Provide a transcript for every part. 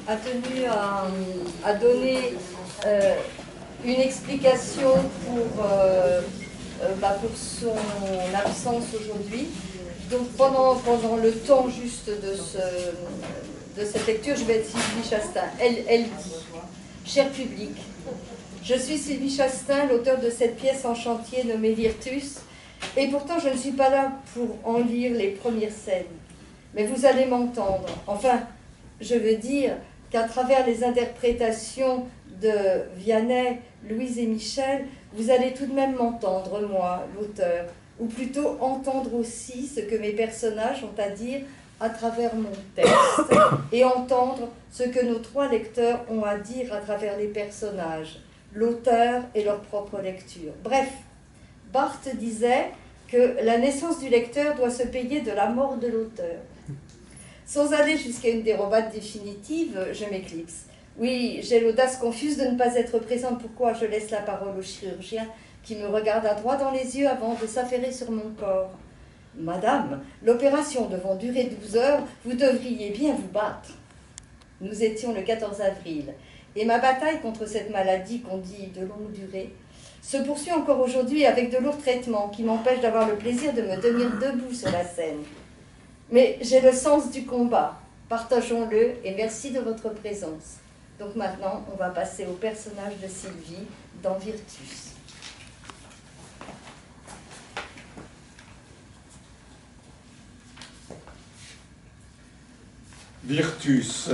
a tenu à donner une explication pour son absence aujourd'hui. Donc pendant le temps juste de cette lecture, je vais être Sylvie Chastain. Elle dit, cher public, je suis Sylvie Chastain, l'auteur de cette pièce en chantier nommée Virtus, et pourtant je ne suis pas là pour en lire les premières scènes. Mais vous allez m'entendre. Enfin, je veux dire qu'à travers les interprétations de Vianney, Louise et Michel, vous allez tout de même m'entendre, moi, l'auteur, ou plutôt entendre aussi ce que mes personnages ont à dire à travers mon texte, et entendre ce que nos trois lecteurs ont à dire à travers les personnages, l'auteur et leur propre lecture. Bref, Barthes disait que la naissance du lecteur doit se payer de la mort de l'auteur. Sans aller jusqu'à une dérobade définitive, je m'éclipse. Oui, j'ai l'audace confuse de ne pas être présente. Pourquoi je laisse la parole au chirurgien qui me regarda droit dans les yeux avant de s'affairer sur mon corps. Madame, l'opération devant durer 12 heures, vous devriez bien vous battre. Nous étions le 14 avril, et ma bataille contre cette maladie qu'on dit de longue durée se poursuit encore aujourd'hui avec de lourds traitements qui m'empêchent d'avoir le plaisir de me tenir debout sur la scène. Mais j'ai le sens du combat. Partageons-le et merci de votre présence. Donc maintenant, on va passer au personnage de Sylvie dans Virtus. Virtus,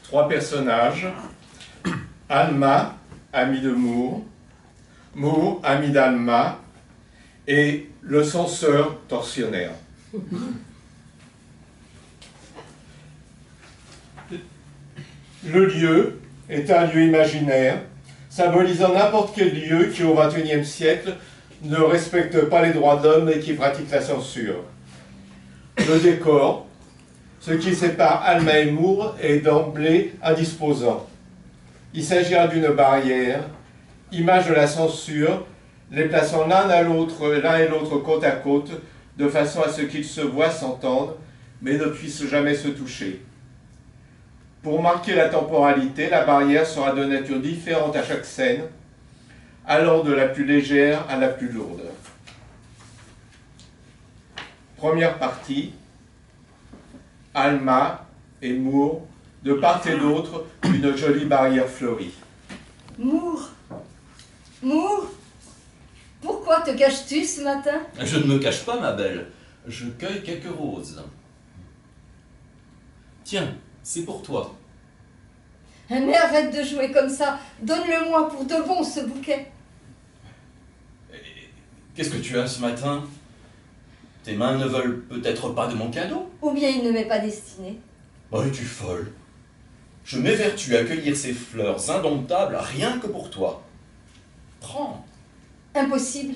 3 personnages. Alma, amie de Moore. Moore, ami d'Alma. Et le censeur tortionnaire. Le lieu est un lieu imaginaire, symbolisant n'importe quel lieu qui, au XXIe siècle, ne respecte pas les droits de l'homme et qui pratique la censure. Le décor, ce qui sépare Alma et Moore, est d'emblée indisposant. Il s'agira d'une barrière, image de la censure, les plaçant l'un et l'autre côte à côte, de façon à ce qu'ils se voient, s'entendent, mais ne puissent jamais se toucher. Pour marquer la temporalité, la barrière sera de nature différente à chaque scène, allant de la plus légère à la plus lourde. Première partie, Alma et Moore, de part et d'autre, une jolie barrière fleurie. Moore, pourquoi te caches-tu ce matin? Je ne me cache pas, ma belle. Je cueille quelques roses. Tiens, c'est pour toi. Mais arrête de jouer comme ça. Donne-le-moi pour de bon, ce bouquet. Qu'est-ce que tu as ce matin? Tes mains ne veulent peut-être pas de mon cadeau? Ou bien il ne m'est pas destiné. Oh, es-tu folle? Je m'évertue à cueillir ces fleurs indomptables rien que pour toi. Prends. Impossible.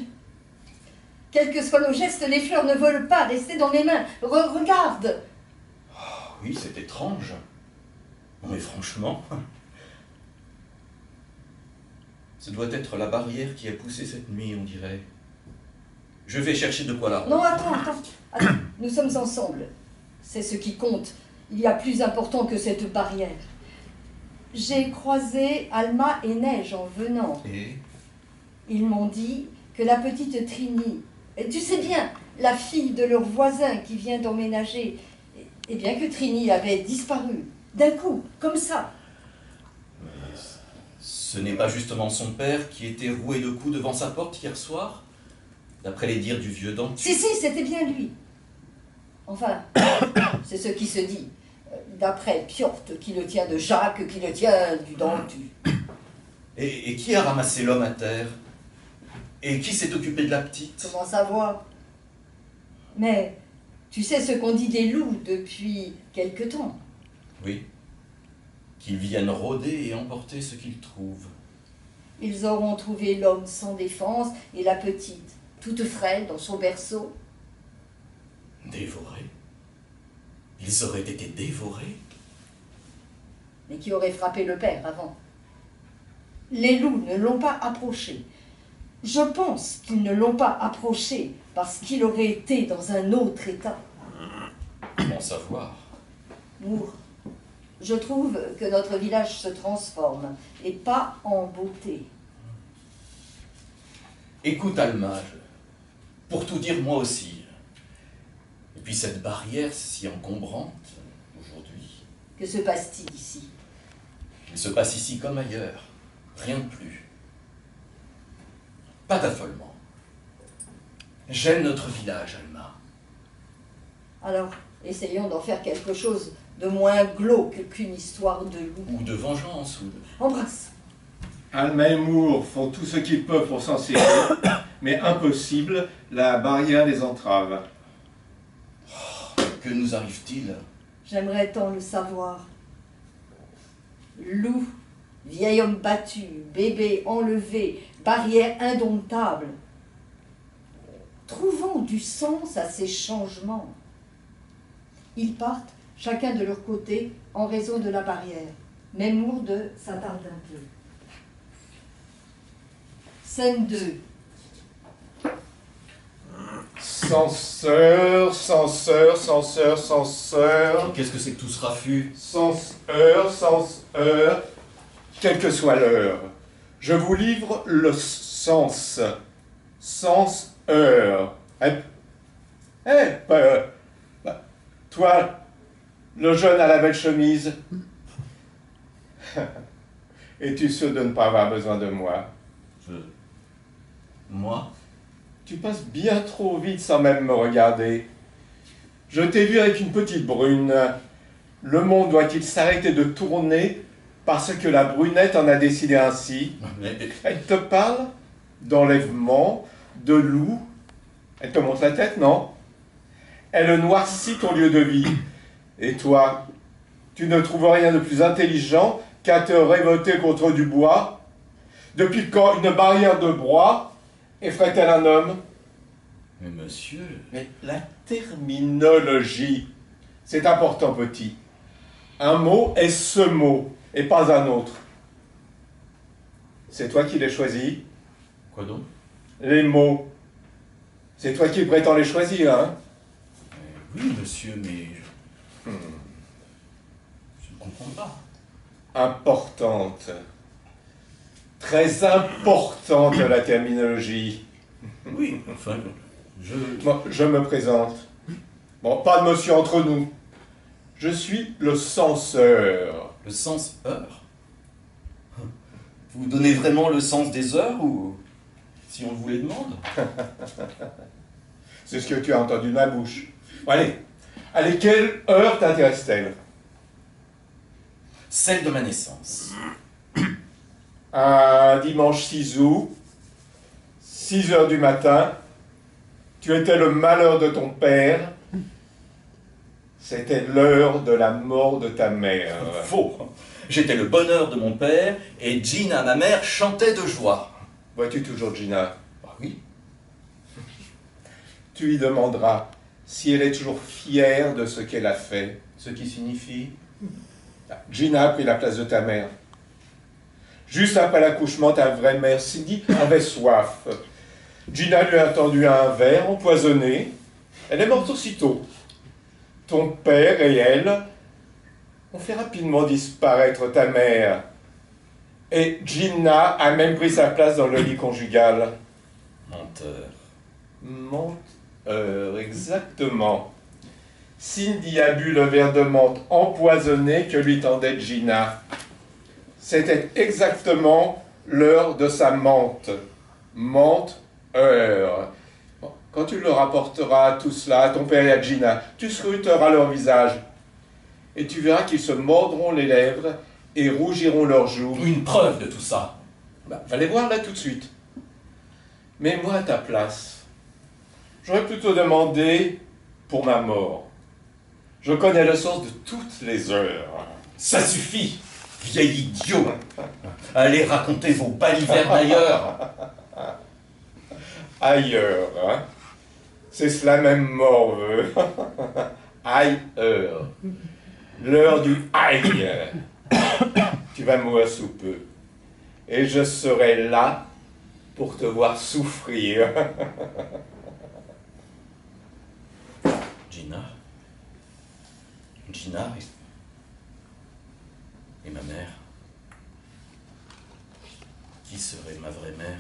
Quel que soit le geste, les fleurs ne veulent pas rester dans mes mains. Regarde. Oh, oui, c'est étrange. Mais franchement, ce doit être la barrière qui a poussé cette nuit, on dirait. Je vais chercher de quoi la... Non, attends. Nous sommes ensemble. C'est ce qui compte. Il y a plus important que cette barrière. J'ai croisé Alma et Neige en venant. Et ils m'ont dit que la petite Trini, tu sais bien, la fille de leur voisin qui vient d'emménager, et bien que Trini avait disparu, d'un coup, comme ça. Mais ce n'est pas justement son père qui était roué de coups devant sa porte hier soir, d'après les dires du vieux dentier? Si, c'était bien lui. Enfin, c'est ce qui se dit. D'après Piorte, qui le tient de Jacques, qui le tient du dentu. Et qui a ramassé l'homme à terre? Et qui s'est occupé de la petite? Comment savoir? Mais tu sais ce qu'on dit des loups depuis quelque temps. Oui. Qu'ils viennent rôder et emporter ce qu'ils trouvent. Ils auront trouvé l'homme sans défense et la petite, toute frêle dans son berceau. Dévorés? Ils auraient été dévorés? Mais qui aurait frappé le père avant? Les loups ne l'ont pas approché. Je pense qu'ils ne l'ont pas approché parce qu'il aurait été dans un autre état. Comment savoir? Moore, Je trouve que notre village se transforme, et pas en beauté. Écoute, Alma, pour tout dire, moi aussi. Et puis cette barrière si encombrante, aujourd'hui. Que se passe-t-il ici? Il se passe ici comme ailleurs. Rien de plus. Pas d'affolement. J'aime notre village, Alma. Alors, essayons d'en faire quelque chose de moins glauque qu'une histoire de loup. Ou de vengeance, ou de... Embrasse. Alma et Moore font tout ce qu'ils peuvent pour s'en servir, mais impossible, la barrière les entrave. Que nous arrive-t-il? J'aimerais tant le savoir. Loup, vieil homme battu, bébé enlevé, barrière indomptable. Trouvons du sens à ces changements. Ils partent, chacun de leur côté, en raison de la barrière. Mais Mourde s'attarde un peu. Scène 2. Censeur, censeur, censeur, censeur, Qu'est-ce que c'est que tout ce raffut? censeur, censeur, quelle que soit l'heure. Je vous livre le sens. Sens-heure. Toi, le jeune à la belle chemise, es-tu sûr de ne pas avoir besoin de moi? Moi? Tu passes bien trop vite sans même me regarder. Je t'ai vu avec une petite brune. Le monde doit-il s'arrêter de tourner parce que la brunette en a décidé ainsi? Mais... Elle te parle d'enlèvement, de loup. Elle te montre la tête, non? Elle noircit ton lieu de vie. Et toi, tu ne trouves rien de plus intelligent qu'à te révolter contre du bois? Depuis quand une barrière de bois effraie-t-elle un homme? Mais monsieur... Mais la terminologie, c'est important, petit. Un mot est ce mot, et pas un autre. C'est toi qui les choisis. Quoi donc? Les mots. C'est toi qui prétends les choisir, hein? Oui, monsieur, mais... Je ne comprends pas. Importante. Très importante, la terminologie. Oui, enfin, Bon, je me présente. Bon, pas de monsieur entre nous. Je suis le censeur. Le sens heure? Vous donnez vraiment le sens des heures, ou... si on vous les demande? C'est ce que tu as entendu de ma bouche. Allez, quelle heure t'intéresse-t-elle? Celle de ma naissance. Un dimanche 6 août, 6 heures du matin, tu étais le malheur de ton père, c'était l'heure de la mort de ta mère. Faux. J'étais le bonheur de mon père, et Gina, ma mère, chantait de joie. Vois-tu toujours Gina? Ah oui. Tu lui demanderas si elle est toujours fière de ce qu'elle a fait. Ce qui signifie... Gina a pris la place de ta mère. Juste après l'accouchement, ta vraie mère, Cindy, avait soif. Gina lui a tendu un verre empoisonné. Elle est morte aussitôt. Ton père et elle ont fait rapidement disparaître ta mère. Et Gina a même pris sa place dans le lit conjugal. Menteur. Menteur, exactement. Cindy a bu le verre de menthe empoisonné que lui tendait Gina. C'était exactement l'heure de sa menthe. Menthe-heure. Bon, quand tu leur rapporteras tout cela à ton père et à Gina, tu scruteras leur visage. Et tu verras qu'ils se mordront les lèvres et rougiront leurs joues. Une preuve de tout ça. Va les voir là tout de suite. Mais moi, à ta place, j'aurais plutôt demandé pour ma mort. Je connais le sens de toutes les heures. Ça suffit, vieil idiot. Allez raconter vos balivernes ailleurs. Ailleurs, hein? C'est cela même mort veut. Ailleurs. L'heure du aïe. Tu vas mourir sous peu. Et je serai là pour te voir souffrir. Gina, Et ma mère? Qui serait ma vraie mère?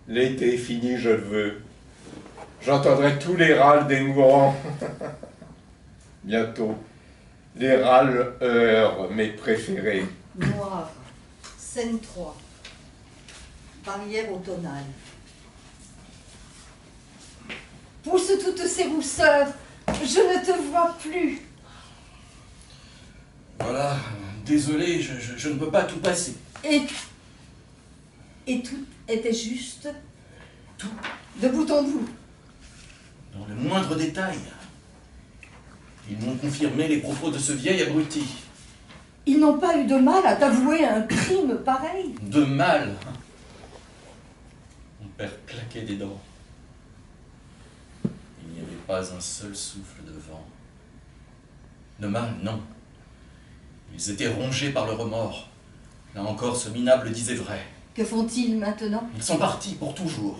L'été fini, je le veux. J'entendrai tous les râles des mourants. Bientôt, les râleurs, mes préférés. Noir, scène 3, barrière automnale. Pousse toutes ces rousseurs, je ne te vois plus. Voilà, désolé, je ne peux pas tout passer. Et tout était juste, Tout, de bout en bout. dans le moindre détail. Ils m'ont confirmé les propos de ce vieil abruti. Ils n'ont pas eu de mal à t'avouer un crime pareil. De mal. Mon père claquait des dents. Il n'y avait pas un seul souffle de vent. De mal, non. Ils étaient rongés par le remords. Là encore, ce minable disait vrai. Que font-ils maintenant? Ils sont partis pour toujours.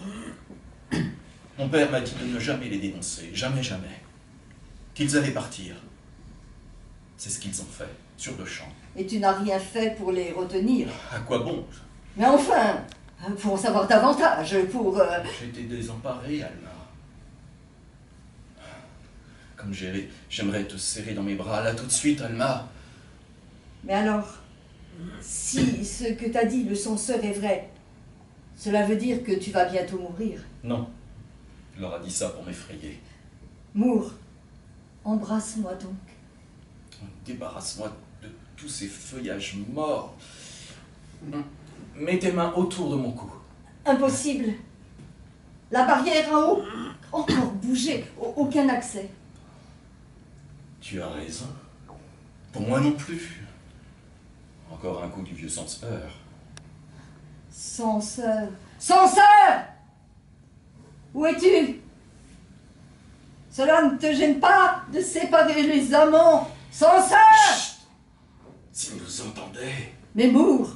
Mon père m'a dit de ne jamais les dénoncer, jamais, jamais. Qu'ils allaient partir. C'est ce qu'ils ont fait, sur le champ. Et tu n'as rien fait pour les retenir. À quoi bon? Mais enfin, pour en savoir davantage, pour... J'étais désemparé, Alma. Comme j'aimerais te serrer dans mes bras, là tout de suite, Alma. Mais alors, si ce que t'as dit, le censeur, est vrai, cela veut dire que tu vas bientôt mourir. Non, il leur a dit ça pour m'effrayer. Mours, embrasse-moi donc. Débarrasse-moi de tous ces feuillages morts. Mets tes mains autour de mon cou. Impossible. La barrière a encore bougé, aucun accès. Tu as raison. Pour moi non plus. Encore un coup du vieux censeur. Censeur. Censeur! Où es-tu? Cela ne te gêne pas de séparer les amants? Censeur! Chut! S'ils nous entendaient. Mais Mours,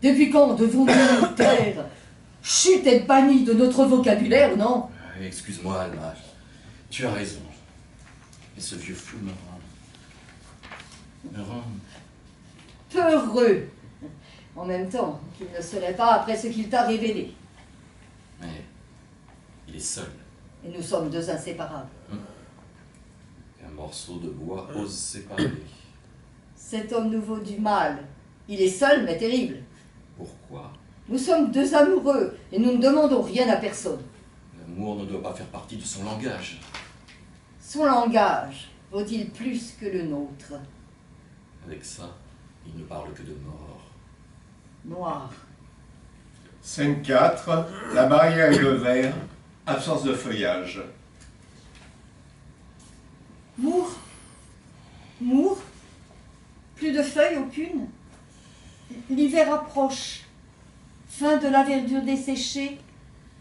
depuis quand devons-nous nous taire? Chut est banni de notre vocabulaire, non? Excuse-moi, Alma. Tu as raison. Mais ce vieux fou me rend Peureux. En même temps, qu'il ne serait pas après ce qu'il t'a révélé. Mais il est seul. Et nous sommes deux inséparables. Un morceau de bois ose séparer. Cet homme nouveau du mal, il est seul mais terrible. Pourquoi? Nous sommes deux amoureux et nous ne demandons rien à personne. L'amour ne doit pas faire partie de son langage. Son langage vaut-il plus que le nôtre? Avec ça, il ne parle que de mort. Noir. Scène 4, la barrière et le verre, absence de feuillage. Mours. Mours. Plus de feuilles, aucune. L'hiver approche. Fin de la verdure desséchée.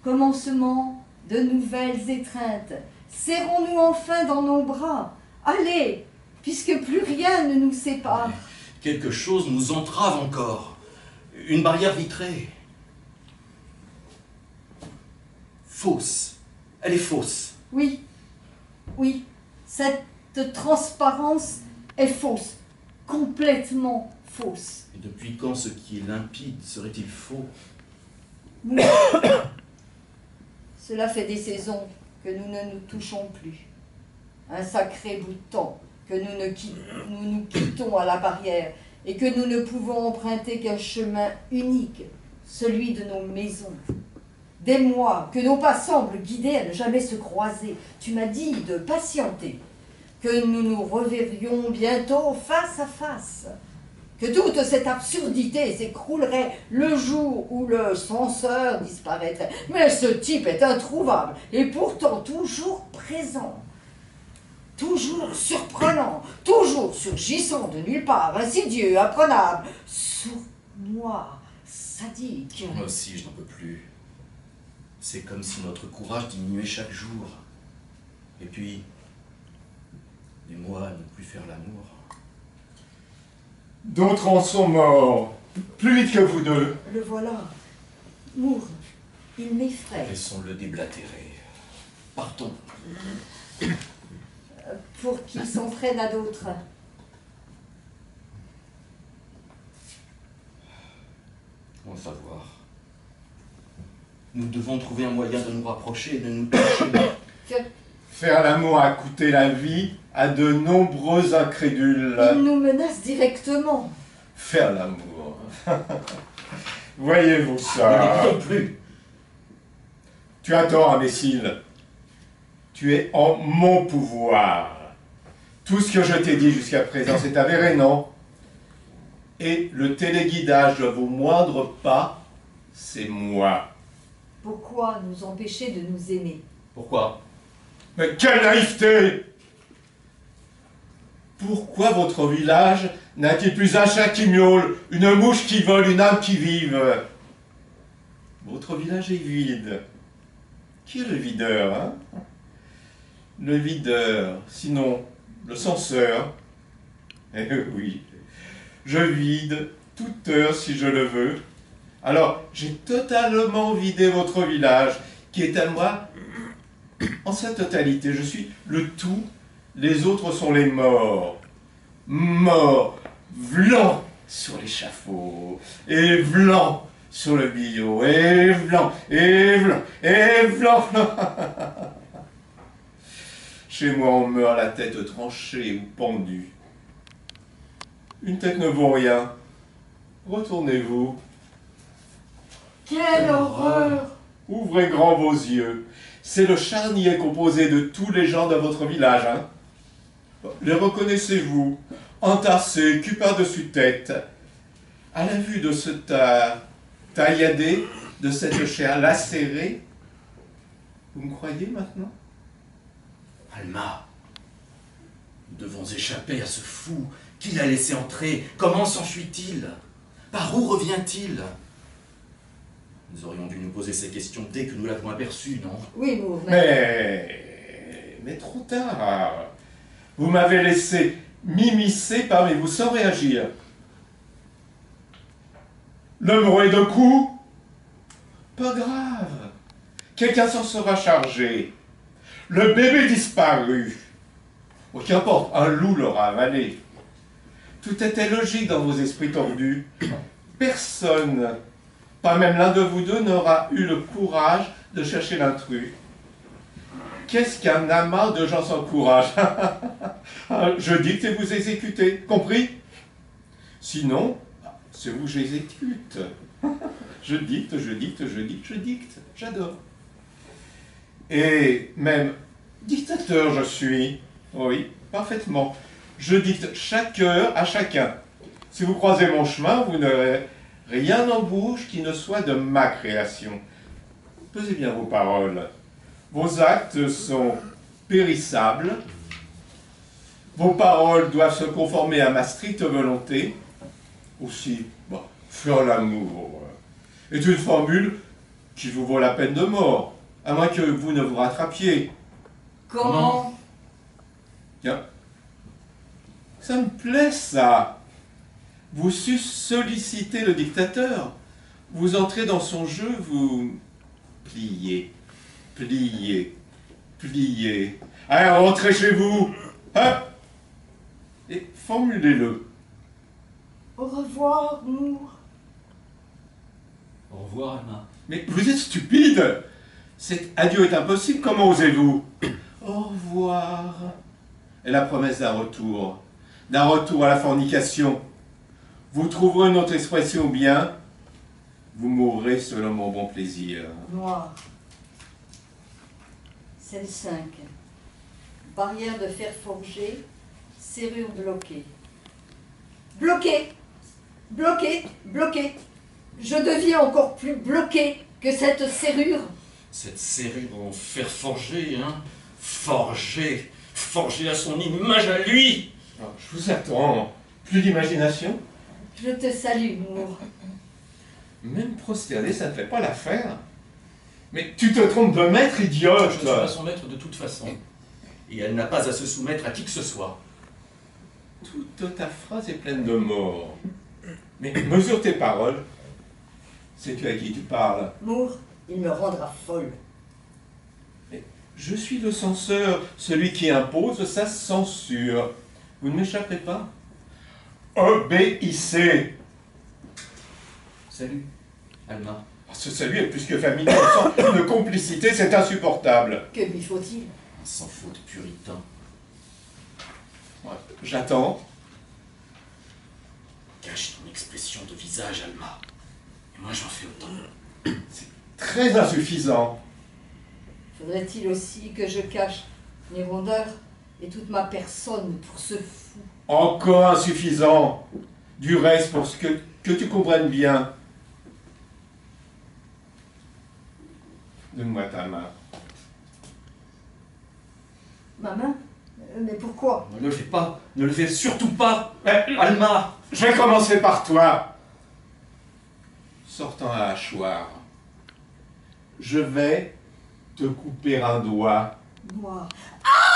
Commencement de nouvelles étreintes. Serrons-nous enfin dans nos bras. Allez, puisque plus rien ne nous sépare. Quelque chose nous entrave encore. Une barrière vitrée. Fausse. Elle est fausse. Oui, oui, cette transparence est fausse, complètement fausse. Et depuis quand ce qui est limpide serait-il faux? Oui. Cela fait des saisons que nous ne nous touchons plus. Un sacré bout de temps que nous nous quittons à la barrière et que nous ne pouvons emprunter qu'un chemin unique, celui de nos maisons. Des mois que nos pas semblent guidés à ne jamais se croiser. Tu m'as dit de patienter, que nous nous reverrions bientôt face à face, que toute cette absurdité s'écroulerait le jour où le censeur disparaîtrait. Mais ce type est introuvable et pourtant toujours présent, toujours surprenant, toujours surgissant de nulle part, insidieux, imprenable, sournois, sadique. Moi aussi, je n'en peux plus. C'est comme si notre courage diminuait chaque jour. Et puis, les mois à ne plus faire l'amour. D'autres en sont morts, plus vite que vous deux. Le voilà. Mours, il m'effraie. Laissons-le déblatérer. Partons. Pour qu'il s'entraîne à d'autres. Bon savoir. Nous devons trouver un moyen de nous rapprocher et de nous toucher. Faire l'amour a coûté la vie à de nombreux incrédules. Il nous menace directement. Faire l'amour. Voyez-vous Ne ça? l'écoutons plus. Tu as tort, imbécile. Tu es en mon pouvoir. Tout ce que je t'ai dit jusqu'à présent s'est avéré, non? Et le téléguidage de vos moindres pas, c'est moi. Pourquoi nous empêcher de nous aimer? Pourquoi? Mais quelle naïveté! Pourquoi votre village n'a-t-il plus un chat qui miaule, une mouche qui vole, une âme qui vive? Votre village est vide. Qui est le videur, hein? Le videur, sinon le censeur. Eh oui, je vide toute heure si je le veux. Alors, j'ai totalement vidé votre village, qui est à moi en sa totalité. Je suis le tout, les autres sont les morts. Morts, vlan sur l'échafaud, et vlan sur le billot, et vlan, et vlan, et vlan. Chez moi, on meurt la tête tranchée ou pendue. Une tête ne vaut rien. Retournez-vous. Quelle horreur! Ouvrez grand vos yeux. C'est le charnier composé de tous les gens de votre village, hein? Les reconnaissez-vous, entassés, cul par-dessus tête, à la vue de ce tas tailladé, de cette chair lacérée? Vous me croyez maintenant? Alma, nous devons échapper à ce fou. Qui l'a laissé entrer? Comment s'enfuit-il? Par où revient-il? Nous aurions dû nous poser ces questions dès que nous l'avons aperçu, non? Oui, Moore, Mais trop tard. Vous m'avez laissé m'immiscer parmi vous sans réagir. Le bruit de coups? Pas grave. Quelqu'un s'en sera chargé. Le bébé disparu. Oh, qu'importe, un loup l'aura avalé. Tout était logique dans vos esprits tordus. Personne, pas même l'un de vous deux, n'aura eu le courage de chercher l'intrus. Qu'est-ce qu'un amas de gens sans courage? Je dicte et vous exécutez, compris? Sinon, c'est vous que j'exécute. Je dicte, je dicte, je dicte, je dicte. J'adore. Et même dictateur je suis. Oui, parfaitement. Je dicte chaque heure à chacun. Si vous croisez mon chemin, vous n'aurez rien en bouche qui ne soit de ma création. Pesez bien vos paroles. Vos actes sont périssables. Vos paroles doivent se conformer à ma stricte volonté. Aussi, bon, faire l'amour est une formule qui vous vaut la peine de mort, à moins que vous ne vous rattrapiez. comment? Tiens, ça me plaît, ça. Vous sollicitez le dictateur. Vous entrez dans son jeu, vous pliez, pliez, pliez. Allez, rentrez chez vous. Hop. Et formulez-le. Au revoir, Moore. Au revoir, Alma. Mais vous êtes stupide. Cet adieu est impossible. Comment osez-vous? Au revoir. Et la promesse d'un retour à la fornication. Vous trouverez une autre expression ou bien vous mourrez selon mon bon plaisir. Noir. Celle 5. Barrière de fer forgé, serrure bloquée. Bloqué! Bloqué! Bloqué! Je deviens encore plus bloqué que cette serrure. Cette serrure en fer forgé, hein? Forgé! Forgé à son image à lui! Alors, je vous attends. Plus d'imagination? Je te salue, Moore. Même prosterner, ça ne fait pas l'affaire. Mais tu te trompes de maître, idiote. Je ne suis pas son maître de toute façon. Et elle n'a pas à se soumettre à qui que ce soit. Toute ta phrase est pleine de morts. Mais mesure tes paroles. Sais-tu à qui tu parles? Moore, il me rendra folle. Mais je suis le censeur, celui qui impose sa censure. Vous ne m'échapperez pas. Obéissez. Salut. Alma, Ce salut est plus que familier, on sent une complicité, c'est insupportable. Que lui faut-il? un sans faute puritain. J'attends. Cache ton expression de visage, Alma. Et moi j'en fais autant. Très insuffisant. Faudrait-il aussi que je cache mes rondeurs et toute ma personne pour ce fou? Encore insuffisant. Du reste, pour ce que tu comprennes bien. Donne-moi ta main. Ma main? Mais pourquoi? Ne le fais pas, ne le fais surtout pas, Alma. Je vais commencer par toi. Sortant à hachoir. Je vais te couper un doigt. Moi. Ah!